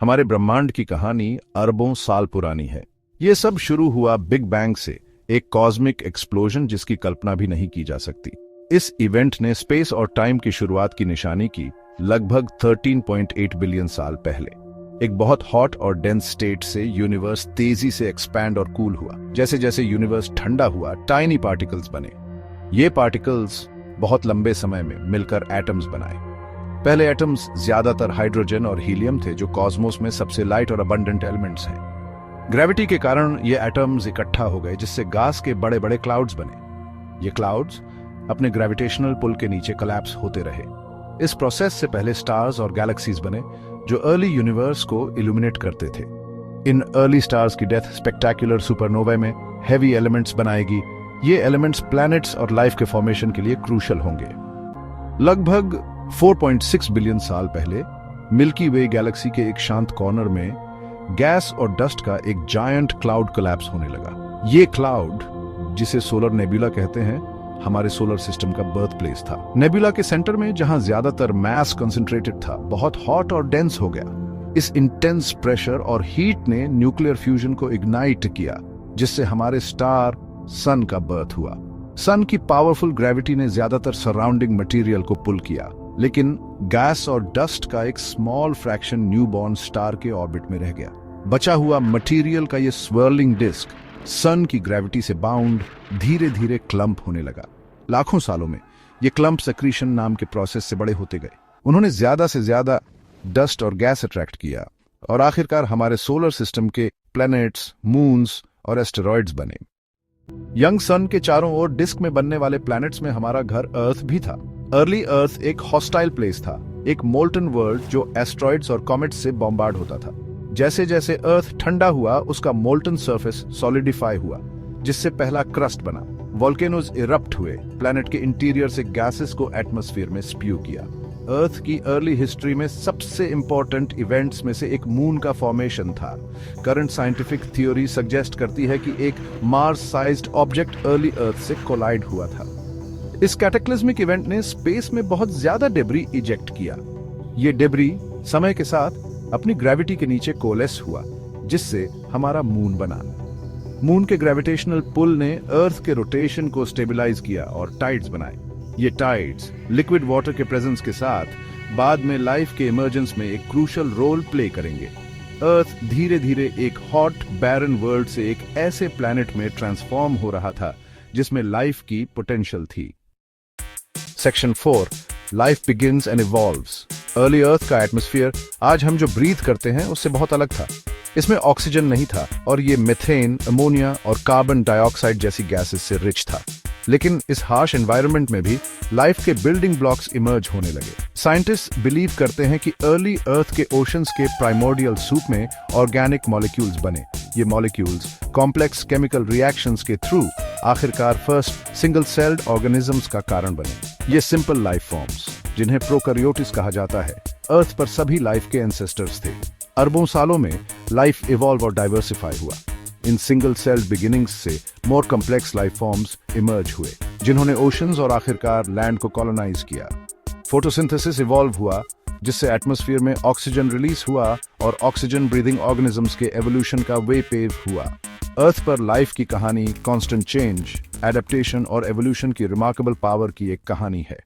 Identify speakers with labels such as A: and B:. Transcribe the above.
A: हमारे ब्रह्मांड की कहानी अरबों साल पुरानी है। ये सब शुरू हुआ बिग बैंग से, एक कॉस्मिक एक्सप्लोजन जिसकी कल्पना भी नहीं की जा सकती। इस इवेंट ने स्पेस और टाइम की शुरुआत की निशानी की लगभग 13.8 बिलियन साल पहले। एक बहुत हॉट और डेंस स्टेट से यूनिवर्स तेजी से एक्सपैंड और कूल हुआ। जैसे जैसे यूनिवर्स ठंडा हुआ, टाइनी पार्टिकल्स बने। ये पार्टिकल्स बहुत लंबे समय में मिलकर एटम्स बनाए। पहले एटम्स ज्यादातर हाइड्रोजन और हीलियम थे, जो कॉस्मोस में सबसे लाइट और अबंडेंट एलिमेंट्स हैं। ग्रेविटी के कारण ये एटम्स इकट्ठा हो गए, जिससे गैस के बड़े बड़े क्लाउड्स बने। ये क्लाउड्स अपने ग्रेविटेशनल पुल के नीचे कोलैप्स होते रहे। इस प्रोसेस से पहले स्टार्स और गैलेक्सीज बने, जो अर्ली यूनिवर्स को इल्यूमिनेट करते थे। इन अर्ली स्टार्स की डेथ स्पेक्टेकुलर सुपरनोवा में हैवी एलिमेंट्स बनाएगी। ये एलिमेंट्स प्लैनेट्स और लाइफ के फॉर्मेशन के लिए क्रूशल होंगे। लगभग 4.6 बिलियन साल पहले मिल्की वे गैलेक्सी के एक शांत कॉर्नर में गैस और डस्ट का एक जायंट क्लाउड कोलैप्स होने लगा। ये क्लाउड, जिसे सोलर नेबुला कहते हैं, हमारे सोलर सिस्टम का बर्थ प्लेस था। नेबुला के सेंटर में, जहां ज्यादातर मैस कंसंट्रेटेड था, बहुत हॉट और डेंस हो गया। इस इंटेंस प्रेशर और हीट ने न्यूक्लियर फ्यूजन को इग्नाइट किया, जिससे हमारे स्टार सन का बर्थ हुआ। सन की पावरफुल ग्रेविटी ने ज्यादातर सराउंडिंग मटेरियल को पुल किया, लेकिन गैस और डस्ट का एक स्मॉल फ्रैक्शन न्यूबॉर्न स्टार के ऑर्बिट में रह गया। बचा हुआ मटेरियल का ये स्वर्लिंग डिस्क सन की ग्रेविटी से बाउंड धीरे धीरे क्लम्प होने लगा। लाखों सालों में ये क्लम्प सक्रीशन नाम के प्रोसेस से बड़े होते गए। उन्होंने ज्यादा से ज्यादा डस्ट और गैस अट्रैक्ट किया और आखिरकार हमारे सोलर सिस्टम के प्लैनेट्स, मून्स और एस्टेरॉइड्स बने। यंग सन के चारों ओर डिस्क में बनने वाले प्लैनेट्स में हमारा घर अर्थ भी था। अर्ली अर्थ एक हॉस्टाइल प्लेस था, एक मोल्टन वर्ल्ड जो एस्ट्रॉइड्स और कॉमेट्स से बॉम्बार्ड होता था। जैसे जैसे अर्थ ठंडा हुआ, उसका मोल्टन सरफेस सॉलिडिफाई हुआ, जिससे पहला क्रस्ट बना। वोल्केनोज इरप्ट हुए, प्लैनेट के इंटीरियर से गैसेस को एटमॉस्फेयर में स्प्यू किया। अर्थ की अर्ली हिस्ट्री में सबसे इंपॉर्टेंट इवेंट्स में से एक मून का फॉर्मेशन था। करंट साइंटिफिक थ्योरी सजेस्ट करती है कि एक मार्स साइज्ड ऑब्जेक्ट अर्ली अर्थ से कोलाइड हुआ था। इस कैटेक्लिज्मिक इवेंट ने स्पेस में बहुत ज्यादा डेब्री इजेक्ट किया। ये डेब्री समय के साथ अपनी ग्रेविटी के नीचे कोलेस हुआ, जिससे हमारा मून बना। मून के ग्रेविटेशनल पुल ने अर्थ के रोटेशन को स्टेबलाइज किया और टाइड्स बनाए। ये टाइड्स लिक्विड वाटर के प्रेजेंस के साथ बाद में लाइफ के इमर्जेंस में एक क्रूशल रोल प्ले करेंगे। अर्थ धीरे धीरे एक हॉट बैरन वर्ल्ड से एक ऐसे प्लैनेट में ट्रांसफॉर्म हो रहा था जिसमें लाइफ की पोटेंशियल थी। Section 4, life begins and evolves. Early अर्थ का एटमॉस्फेयर आज हम जो ब्रीथ करते हैं उससे बहुत अलग था। इसमें ऑक्सीजन नहीं था और ये मीथेन, अमोनिया और कार्बन डाइऑक्साइड जैसी गैसेस से रिच था। लेकिन इस हार्श एनवायरनमेंट में भी लाइफ के बिल्डिंग ब्लॉक्स इमर्ज होने लगे। साइंटिस्ट बिलीव करते हैं कि अर्ली अर्थ के ओशंस के प्राइमोर्डियल सूप में ऑर्गेनिक मॉलिक्यूल्स बने। ये मॉलिक्यूल्स कॉम्प्लेक्स केमिकल रिएक्शंस के थ्रू आखिरकार फर्स्ट सिंगल सेल्ड ऑर्गेनिजम्स का कारण बने। ये सिंपल लाइफ फॉर्म्स, जिन्हें प्रोकैरियोट्स कहा जाता है, अर्थ पर सभी लाइफ के एंसेस्टर्स थे। अरबों सालों में लाइफ इवॉल्व और डाइवर्सिफाई हुआ। इन सिंगल सेल्ड बिगिनिंग्स से more complex life forms emerge हुए, जिन्होंने ओशंस और आखिरकार लैंड को कॉलोनाइज किया। फोटोसिंथेसिस इवॉल्व हुआ, जिससे एटमॉस्फेयर में ऑक्सीजन रिलीज हुआ और ऑक्सीजन ब्रीदिंग ऑर्गेनिजम्स के एवोल्यूशन का वे पेव हुआ। अर्थ पर लाइफ की कहानी कांस्टेंट चेंज, एडेप्टेशन और एवोल्यूशन की रिमार्केबल पावर की एक कहानी है।